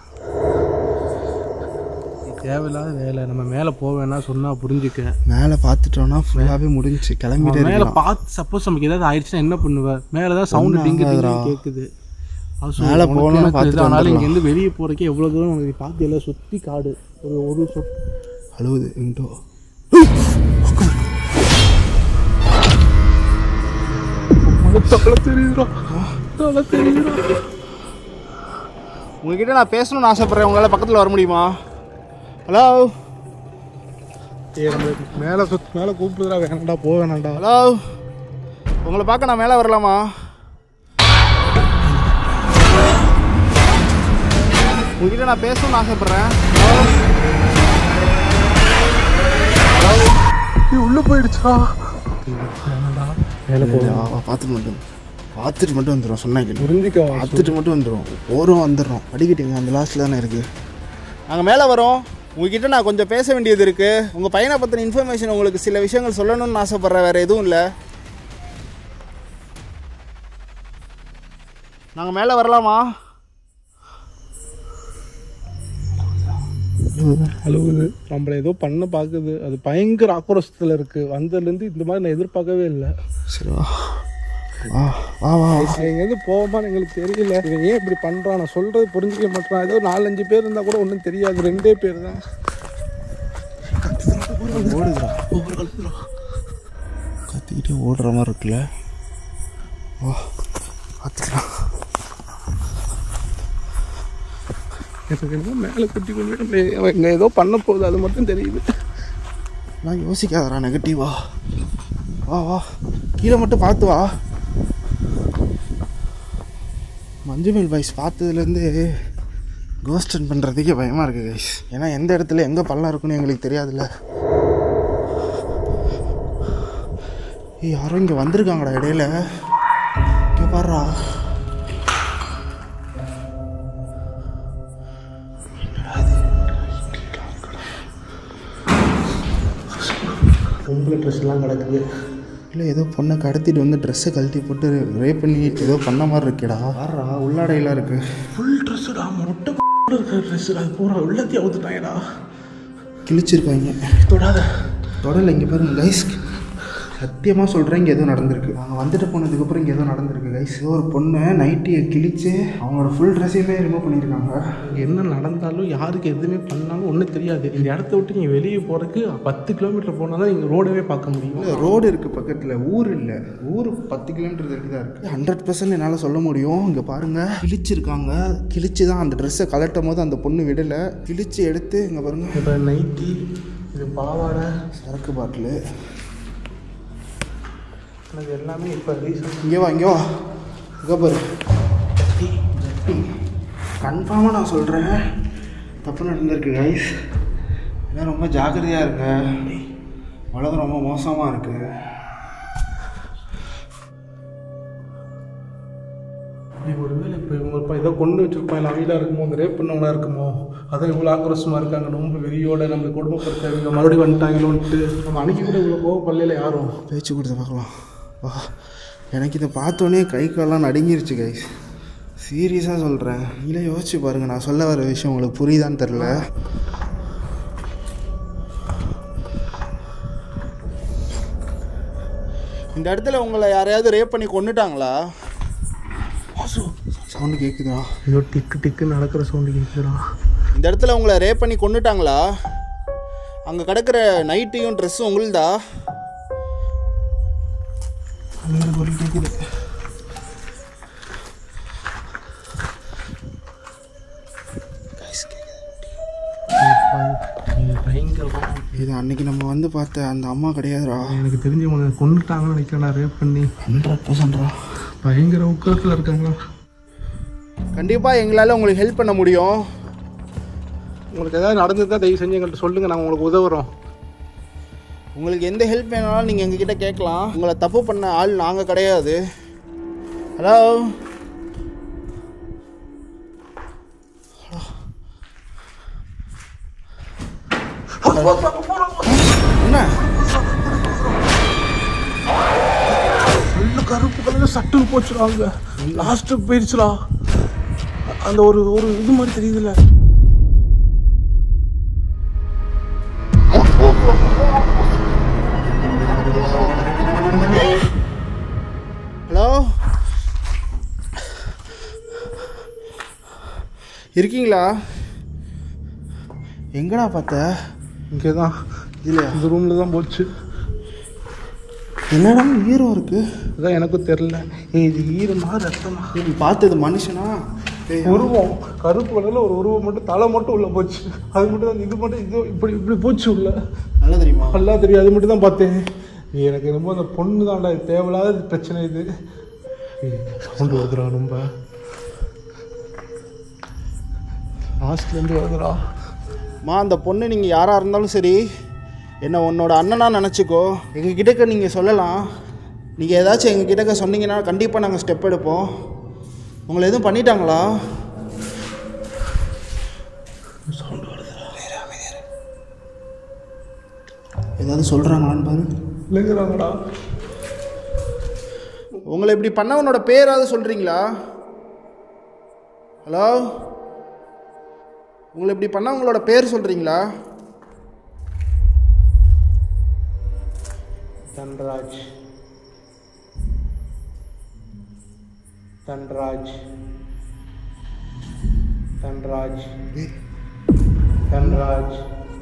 தேவையில்லாத வேலை. நம்ம மேலே போவேன்னா சொன்னால் புரிஞ்சுக்க. மேலே பார்த்துட்டோன்னா ஃபுல்லாகவே முடிஞ்சு கிளம்பிட்டே மேலே பார்த்து சப்போஸ் நமக்கு ஏதாவது ஆயிடுச்சுன்னா என்ன பண்ணுவேன்? மேலே தான் சவுண்டு டிங்கு கேட்குது. மேலே போகணும்னு பார்த்துட்டு இங்கேருந்து வெளியே போகிறக்கே எவ்வளோ தூரம் உங்களுக்கு பார்த்து எல்லாம் சுற்றி காடு. ஒரு அழுவுது எங்கிட்டோ. உங்ககிட்ட நான் பேசணும்னு ஆசைப்பட்றேன். உங்களால் பக்கத்தில் வர முடியுமா? ஹலோ, மேலே மேலே கூப்பிடுறா. வேணாண்டா, போ வேணாண்டா. ஹலோ, உங்களை பார்க்க நான் மேலே வரலாமா? உங்ககிட்ட நான் பேசணும்னு ஆசைப்பட்றேன். உள்ளே போயிடுச்சா? மேலே பார்த்துட்டு மட்டும் வந்துடும். சொன்னாங்க புரிஞ்சுக்க. பார்த்துட்டு மட்டும் வந்துடும். போகிறோம் வந்துடுறோம். அடிக்கிட்டீங்க அந்த லாஸ்ட்டில் தானே இருக்குது. நாங்கள் மேலே வரோம். உங்ககிட்ட நான் கொஞ்சம் பேச வேண்டியது இருக்குது. உங்கள் பையனை பற்றின இன்ஃபர்மேஷன் உங்களுக்கு சில விஷயங்கள் சொல்லணும்னு ஆசைப்பட்றேன். வேறு எதுவும் இல்லை. நாங்கள் மேலே வரலாமா? அழுகுது. நம்மளை ஏதோ பண்ண பார்க்குது. அது பயங்கர ஆக்ரோஷத்தில் இருக்குது. வந்ததுலேருந்து இந்த மாதிரி நான் எதிர்பார்க்கவே இல்லை. சரி வா வா வா வா. எங்கேருந்து போவோமான்னு எங்களுக்கு தெரியல. இவன் ஏன் இப்படி பண்ணுறான்? நான் சொல்கிறது புரிஞ்சிக்க மாட்டேறான். ஏதோ 4-5 பேர் இருந்தால் கூட ஒன்றும் தெரியாது. 2 பேர் தான். ஓடுதுடா. கத்திக்கிட்டே ஓடுற மாதிரி இருக்குல்ல. வா பார்த்துக்கலாம். எனக்கு என்னமோ மேலே குட்டி கொண்டு அவன் ஏதோ பண்ண போகுது. அது மட்டும் தெரியுது. நான் யோசிக்காதடா நெகட்டிவா. வா வா கீழே மட்டும் பார்த்து வா. மஞ்சுமேல் பாய்ஸ் பார்த்ததுலேருந்து கோஸ்டன் பண்ணுறதுக்கே பயமாக இருக்குது கைஸ். ஏன்னா எந்த இடத்துல எங்கே பள்ளம் இருக்குன்னு எங்களுக்கு தெரியாதுல்ல. யாரும் இங்கே வந்திருக்காங்கடா இடையில. இங்கே பாடுறா. பொம்பளை ட்ரெஸ்லாம் கிடக்குது. இல்லை ஏதோ பொண்ணை கடத்திட்டு வந்து ட்ரெஸ்ஸை கழட்டி போட்டு ரேப் பண்ணி ஏதோ பண்ண மாதிரி இருக்கேடா. பாடுறா உள்ளாடையெல்லாம் இருக்குது. ஃபுல் ட்ரெஸ்ஸுடா. மொட்டை இருக்கிற ட்ரெஸ்ஸு. அது பூரா உள்ளத்தையும் அவுத்துட்டாங்கடா. கிழிச்சிருக்காங்க. தொடலை இங்கே பாருங்க கைஸ். சத்தியமாக சொல்கிறேன் இங்கே எதுவும் நடந்திருக்கு. நாங்கள் வந்துட்டு போனதுக்கப்புறம் இங்கே எதுவும் நடந்திருக்கு கைஸ். ஏதோ ஒரு பொண்ணு நைட்டியை கிழிச்சு அவங்களோட ஃபுல் ட்ரெஸ்ஸையுமே ரிமூவ் பண்ணியிருக்காங்க. என்ன நடந்தாலும் யாருக்கு எதுவுமே பண்ணாலும் ஒன்றும் தெரியாது. இந்த இடத்த விட்டு நீங்கள் வெளியே போகிறதுக்கு 10 கிலோமீட்டர் போனால் தான் நீங்கள் ரோடவே பார்க்க முடியும். இல்லை ரோடு இருக்குது பக்கத்தில். ஊர் இல்லை. ஊர் 10 கிலோமீட்டர் இருக்குது தான் இருக்குது. 100% என்னால் சொல்ல முடியும். இங்கே பாருங்கள் கிழிச்சிருக்காங்க. கிழிச்சு தான் அந்த ட்ரெஸ்ஸை கலட்டும் போது அந்த பொண்ணு விடலை. கிழிச்சு எடுத்து இங்கே பாருங்கள். இப்போ நைட்டி, இது பாவாடை, சரக்கு பாட்டிலு, அது எல்லாமே இப்போ ரீசன். இங்கே வா இங்கே வா. இங்கே பாரு. கன்ஃபார்மாக நான் சொல்கிறேன் தப்பு நடந்திருக்கு கைஸ். ஏன்னா ரொம்ப ஜாக்கிரதையாக இருங்க. உலகம் ரொம்ப மோசமாக இருக்குது. ஒருவேளை இப்போ இவங்க ஏதோ கொண்டு வச்சுருப்பாங்க. அவையிலாக இருக்குமோ, அந்த ரேப் பண்ணவங்களா இருக்குமோ, அதான் இவ்வளோ ஆக்ரோஷமாக இருக்காங்க. ரொம்ப வெறியோட நம்மளை கொடுமைப்படுத்தாங்க. இவங்க மறுபடியும் வந்துட்டாங்களோன்ட்டு நம்ம அன்றைக்கி கூட இவ்வளோ கோவப்படல. யாரும் பேச்சு கொடுத்து பார்க்கலாம். வா. எனக்கு இதை பார்த்தோன்னே கை காலெலாம் நடுங்கிருச்சு கைஸ். சீரியஸாக சொல்கிறேன். இல்லை யோசிச்சு பாருங்கள். நான் சொல்ல வர விஷயம் உங்களுக்கு புரியுதான்னு தெரில. இந்த இடத்துல உங்களை யாரையாவது ரேப் பண்ணி கொண்டுட்டாங்களா? சவுண்டு கேட்குதா? ஏதோ டிக்கு டிக்குன்னு நடக்கிற சவுண்டு கேட்குதுடா. இந்த இடத்துல உங்களை ரேப் பண்ணி கொண்டுட்டாங்களா? அங்கே கிடக்கிற நைட்டையும் ட்ரெஸ்ஸும் உங்களுதா? கேட்குது. இது அன்னைக்கு நம்ம வந்து பார்த்த அந்த அம்மா கிடையாதுடா. எனக்கு தெரிஞ்சவங்க கொண்டுட்டாங்கன்னு நினைக்கிறேன். ரேப் பண்ணி 100%. பயங்கர உக்கரத்தில் இருக்காங்களா? கண்டிப்பாக எங்களால் உங்களுக்கு ஹெல்ப் பண்ண முடியும். உங்களுக்கு எதாவது நடந்தது தான் தயவு செஞ்சு எங்கள்கிட்ட சொல்லுங்கள். நாங்கள் உங்களுக்கு உதவுறோம். உங்களுக்கு எந்த ஹெல்ப் வேணாலும் நீங்கள் எங்ககிட்ட கேட்கலாம். உங்களை தப்பு பண்ண ஆள் நாங்கள் கிடையாது. ஹலோ, என்ன நல்ல கருப்பு கலரில் சட்டுன்னு போச்சுடாங்க. லாஸ்ட்டுக்கு போயிடுச்சுடா. அந்த ஒரு இது மாதிரி தெரியுதுல்ல. இருக்கீங்களா? எங்கடா பார்த்த? இங்கே தான் இல்லையா? இந்த ரூமில் தான் போச்சு. என்னடா ஈரம் இருக்கு? அதான் எனக்கும் தெரில. இது ஈரமா ரத்தமா? நீ பார்த்தது மனுஷனா? உருவம் கருப்பு கலரில் ஒரு உருவம் மட்டும், தலை மட்டும் உள்ளே போச்சு. அது மட்டும் தான், இது மட்டும் இது இப்படி இப்படி போச்சு உள்ள. நல்லா தெரியுமா? நல்லா தெரியும். அது மட்டும் தான் பார்த்தேன். எனக்கு ரொம்ப அந்த பொண்ணு தான்டா, இது தேவையில்லாத பிரச்சனை. இது சவுண்டு வருதுடா, ரொம்ப லாஸ்ட்லேருந்து வருதுடா. அந்த பொண்ணு நீங்கள் யாராக இருந்தாலும் சரி, என்னை உன்னோட அண்ணனா நினச்சிக்கோ. எங்கள் கிட்டக்க நீங்கள் சொல்லலாம். நீங்கள் ஏதாச்சும் எங்கள் கிட்டக்க சொன்னீங்கன்னா கண்டிப்பாக நாங்கள் ஸ்டெப் எடுப்போம். உங்களை எதுவும் பண்ணிட்டாங்களா? சவுண்டு வருதுடா. ஏதாவது சொல்கிறாங்களான்னு பாரு. இல்லைங்கிறாங்கடா. உங்களை இப்படி பண்ணவனோட பேராவது சொல்கிறீங்களா? ஹலோ, உங்களை இப்படி பண்ணவங்களோட பேர் சொல்கிறீங்களா? தன்ராஜ், தன்ராஜ், தன்ராஜ், தன்ராஜ்,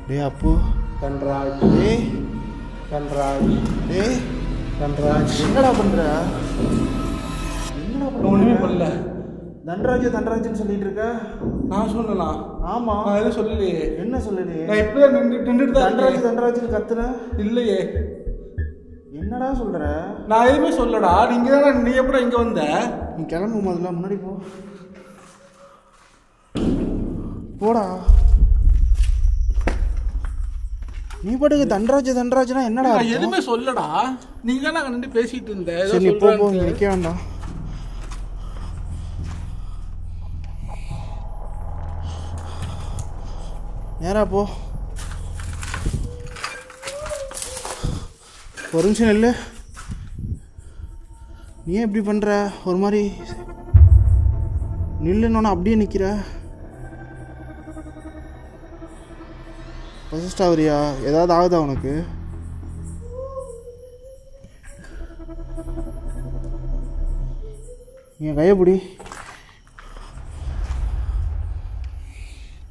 டே அப்பு, தன்ராஜ், டே தன்ராஜ், டே தன்ராஜ். என்னடா பண்ணுற? ஒன்றுமே பண்ணல. தன்ராஜ்னு சொல்லிட்டு இருக்க. நான் சொன்னேனா? ஆமாம். நான் எதுவும் சொல்லலையே. என்ன சொல்லலையே? நான் இப்படிதான் நின்றுட்டு தான் தன்ராஜ்னு கத்துற. இல்லையே. என்னடா சொல்கிற? நான் எதுவுமே சொல்லடா. நீங்க தான். நீ எப்படா இங்கே வந்த? நீ கிளம்பு, முதல்ல முன்னாடி போ. போடா. நீ பாட்டுக்கு தன்ராஜ்னா என்னடா? நான் எதுவுமே சொல்லடா. நீங்க தான் நாங்கள் நின்று பேசிட்டு இருந்தேன். சரி, நீ போ, நிற்க வேண்டாம். நேரா போ. ஒரு நிமிஷம் இல்லை. நீ ஏன் இப்படி பண்ணுற? ஒரு மாதிரி நில்லுன்னு அப்படியே நிற்கிற. ஃபஸ்ட் ஆகுறியா? ஏதாவது ஆகுதா உனக்கு? என் கையப்பிடி,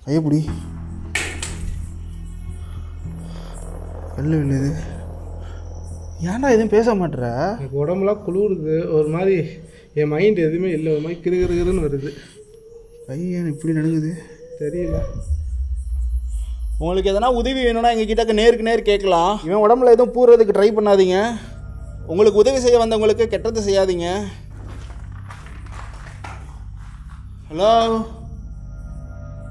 கையப்பிடி. கல் விழுது. ஏன்டா எதுவும் பேச மாட்டேற? எனக்கு உடம்புலாம் குளிருது. ஒரு மாதிரி என் மைண்ட் எதுவுமே இல்லை. ஒரு மாதிரி கிருகிருன்னு வருது. கை ஏன் இப்படி நடுங்குது தெரியல. உங்களுக்கு எதனா உதவி வேணும்னா எங்கள் கிட்டக்க நேருக்கு நேர் கேட்கலாம். இவன் உடம்புல எதுவும் பூர்றதுக்கு ட்ரை பண்ணாதீங்க. உங்களுக்கு உதவி செய்ய வந்தவங்களுக்கு கெட்டது செய்யாதீங்க. ஹலோ,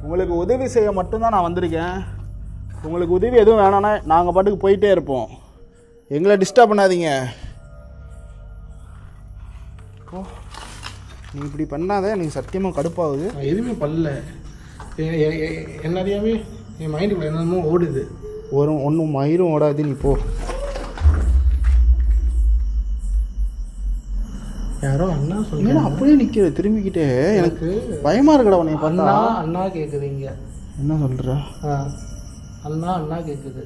உங்களுக்கு உதவி செய்ய மட்டும்தான் நான் வந்திருக்கேன். உங்களுக்கு உதவி எதுவும் வேணான்னா நாங்கள் பாட்டுக்கு போயிட்டே இருப்போம். எங்களை டிஸ்டர்ப் பண்ணாதீங்க. ஓ, நீ இப்படி பண்ணாத. எனக்கு சத்தியமாக கடுப்பாகுது. நான் எதுவுமே பண்ணல. என்ன அறியாமே என் மைண்டுக்குள்ள என்னமோ ஓடுது. ஒன்றும் மயிரும் ஓடாது. நீ போ. யாரோ அண்ணா சொல்லுங்க. அப்படியே நிற்கிற திரும்பிக்கிட்டே. எனக்கு பயமாக இருக்கடா உன்னை பார்த்தா. அண்ணா அண்ணா கேட்குறீங்க. என்ன சொல்கிற? அண்ணா அண்ணா கேட்குது.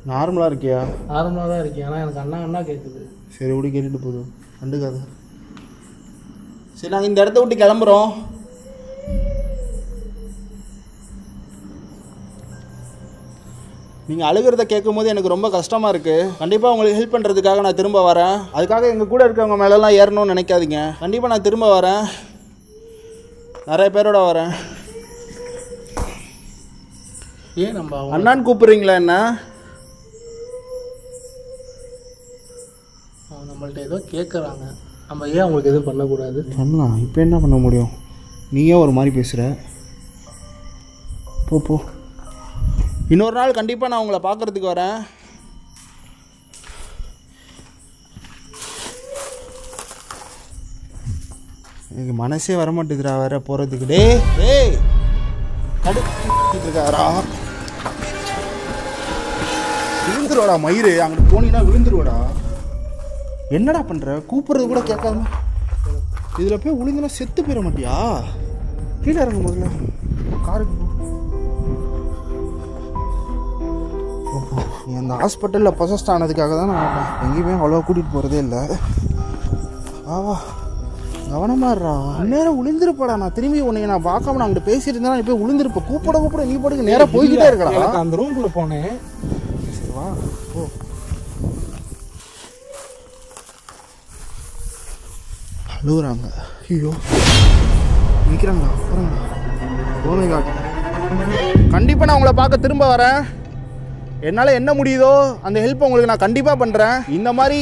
நார்மலாக இருக்கியா? நார்மலாக தான் இருக்கேன். ஆனால் எனக்கு அண்ணா அண்ணா கேட்குது. சரி, விட்டு கேட்டுட்டு போதும், கண்டுக்காத. சரி, நாங்கள் இந்த இடத்த விட்டு கிளம்புறோம். நீங்கள் அழுகிறத கேட்கும் போது எனக்கு ரொம்ப கஷ்டமாக இருக்குது. கண்டிப்பாக உங்களுக்கு ஹெல்ப் பண்ணுறதுக்காக நான் திரும்ப வரேன். அதுக்காக எங்கள் கூட இருக்கவங்க மேலெல்லாம் ஏறணும்னு நினைக்காதீங்க. கண்டிப்பாக நான் திரும்ப வரேன். நிறைய பேரோட வரேன். ஏன் நம்ம அண்ணான்னு கூப்பிட்றீங்களா? என்ன நம்மள்ட்ட ஏதோ கேட்குறாங்க. நம்ம ஏன் அவங்களுக்கு எதுவும் பண்ணக்கூடாது? பண்ணலாம். இப்போ என்ன பண்ண முடியும்? நீயே ஒரு மாதிரி பேசுகிற. போ. இன்னொரு நாள் கண்டிப்பாக நான் உங்களை பார்க்குறதுக்கு வரேன். எனக்கு மனசே வரமாட்டேங்குதுடா வேற போகிறதுக்கு. டேய் கடுக்கிட்டு இருக்காரா? விழுந்துருவாடா மயிறு. அங்கிட்டு போனீங்கன்னா விழுந்துருவாடா. என்னடா பண்ணுற? கூப்பிட்றது கூட கேட்காம இதில் போய் விழுந்துனா செத்து போயிட மாட்டியா? கீழே இறங்க முதல்ல. காருக்கு போ. நீ அந்த ஹாஸ்பிட்டலில் பொசஸ்ட் ஆனதுக்காக தான் நான் எங்கேயுமே அவ்வளோ கூட்டிகிட்டு போகிறதே இல்லை. வா கவனமாடுறா. நேரம் விழுந்திருப்படா. நான் திரும்பி உன்னை நான் பார்க்காம நான் அங்கிட்ட பேசிட்டு இருந்தா நீ போய் விழுந்திருப்ப. கூப்பிட நீ பாட்டுக்கு நேராக போய்கிட்டே இருக்கடா. அந்த ரூம்குள்ளே போனேன். சரி வா போ. அழுகுறாங்க. ஐயோ நிற்கிறாங்களா? போகிறாங்களா? ஓமை காட்டு. கண்டிப்பாக நான் உங்களை பார்க்க திரும்ப வரேன். என்னால் என்ன முடியுதோ அந்த ஹெல்ப் உங்களுக்கு நான் கண்டிப்பாக பண்ணுறேன். இந்த மாதிரி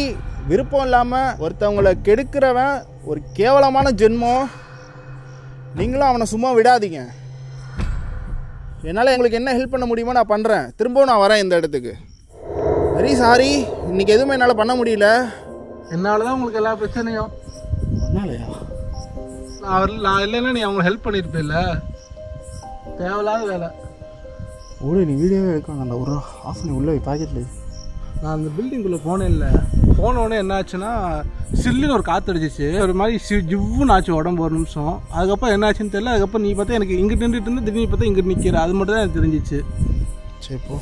விருப்பம் இல்லாமல் ஒருத்தவங்களை கெடுக்கிறவன் ஒரு கேவலமான ஜென்மம். நீங்களும் அவனை சும்மா விடாதீங்க. என்னால் எங்களுக்கு என்ன ஹெல்ப் பண்ண முடியுமோ நான் பண்ணுறேன். திரும்பவும் நான் வரேன் இந்த இடத்துக்கு. வெரி சாரி, இன்றைக்கி எதுவுமே என்னால் பண்ண முடியல. என்னால் தான் உங்களுக்கு எல்லா பிரச்சனையும். அதனாலயா? நான் இல்லைன்னா நீ அவங்களை ஹெல்ப் பண்ணியிருப்பில்ல. தேவையில்லாத வேலை. ஓடு, நீ வீடியோவே எடுக்காங்க. அந்த ஒரு ஆஃப் பண்ணி உள்ளே பாக்கெட்டில். நான் அந்த பில்டிங்குள்ளே போனேன். இல்லை போனோடனே என்ன ஆச்சுன்னா சில்லுன்னு ஒரு காற்று அடிச்சிச்சு. ஒரு மாதிரி ஜிவ்வுன்னு ஆச்சு உடம்பு ஒரு நிமிஷம். அதுக்கப்புறம் என்ன ஆச்சுன்னு தெரியல. அதுக்கப்புறம் நீ பார்த்தா எனக்கு இங்கிட்டு நின்றுட்டு இருந்தா திடீர்னு பார்த்தா இங்கிட்டு நிற்கிற. அது மட்டும் தான் எனக்கு தெரிஞ்சிச்சு. சரி போ.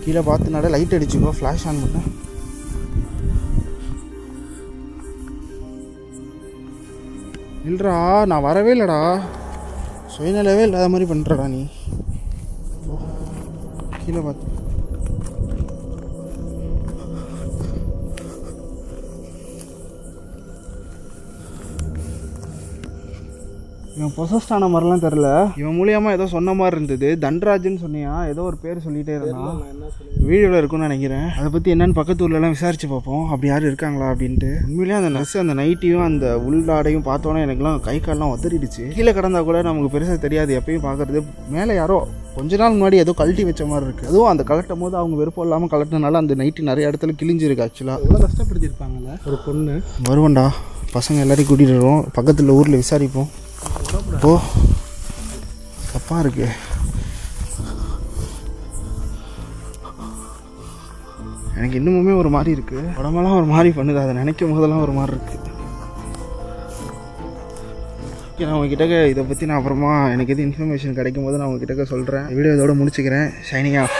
கீழே பார்த்து நட லைட் அடிச்சுக்கோ. ஃப்ளாஷ் ஆன் பண்ண. இல்லைடா, நான் வரவே இல்லைடா. சுயநலவே இல்லாத மாதிரி பண்ணுறடா நீ. கீழே பார்த்து. இவன் பொசஸ்டான மாதிரிலாம் தெரில. இவன் மூலியமாக ஏதோ சொன்ன மாதிரி இருந்தது. தன்ராஜ்னு சொன்னியா? ஏதோ ஒரு பேர் சொல்லிகிட்டே இருந்தான். வீடியோவில் இருக்குன்னு நினைக்கிறேன். அதை பற்றி என்னென்னு பக்கத்து ஊர்லலாம் விசாரிச்சு பார்ப்போம். அப்படி யாரும் இருக்காங்களா அப்படின்ட்டு. உண்மையிலேயே அந்த நெஸ் அந்த நைட்டியும் அந்த உள்ளாடையும் பார்த்தோன்னே எனக்குலாம் கை கால்லாம் உதறிடுச்சு. கீழே கிடந்தா கூட நமக்கு பெருசாக தெரியாது. எப்பயும் பார்க்குறது மேலே யாரோ கொஞ்ச நாள் முன்னாடி ஏதோ கழட்டி வச்ச மாதிரி இருக்குது. அதுவும் அந்த கலட்டும் போது அவங்க விருப்பம் இல்லாமல் கலட்டினால அந்த நைட்டி நிறைய இடத்துல கிழிஞ்சிருக்கு. ஆக்சுவலாக எவ்வளோ கஷ்டப்படுத்திருப்பாங்கல்ல ஒரு பொண்ணு. வருவேன்டா, பசங்க எல்லாரையும் கூட்டிகிட்டு வருவோம். பக்கத்தில் ஊரில் விசாரிப்போம். போ. தப்பாக இருக்கு. எனக்கு இன்னுமுமே ஒரு மாதிரி இருக்குது. உடம்பெல்லாம் ஒரு மாதிரி பண்ணுது. அதை நினைக்கும் போதெல்லாம் ஒரு மாதிரி இருக்குது. நான் உங்ககிட்ட இதை பற்றி நான் அப்புறமா எனக்கு எது இன்ஃபர்மேஷன் கிடைக்கும் போது நான் உங்ககிட்ட சொல்கிறேன். வீடியோ இதோட முடிச்சுக்கிறேன். Signing of.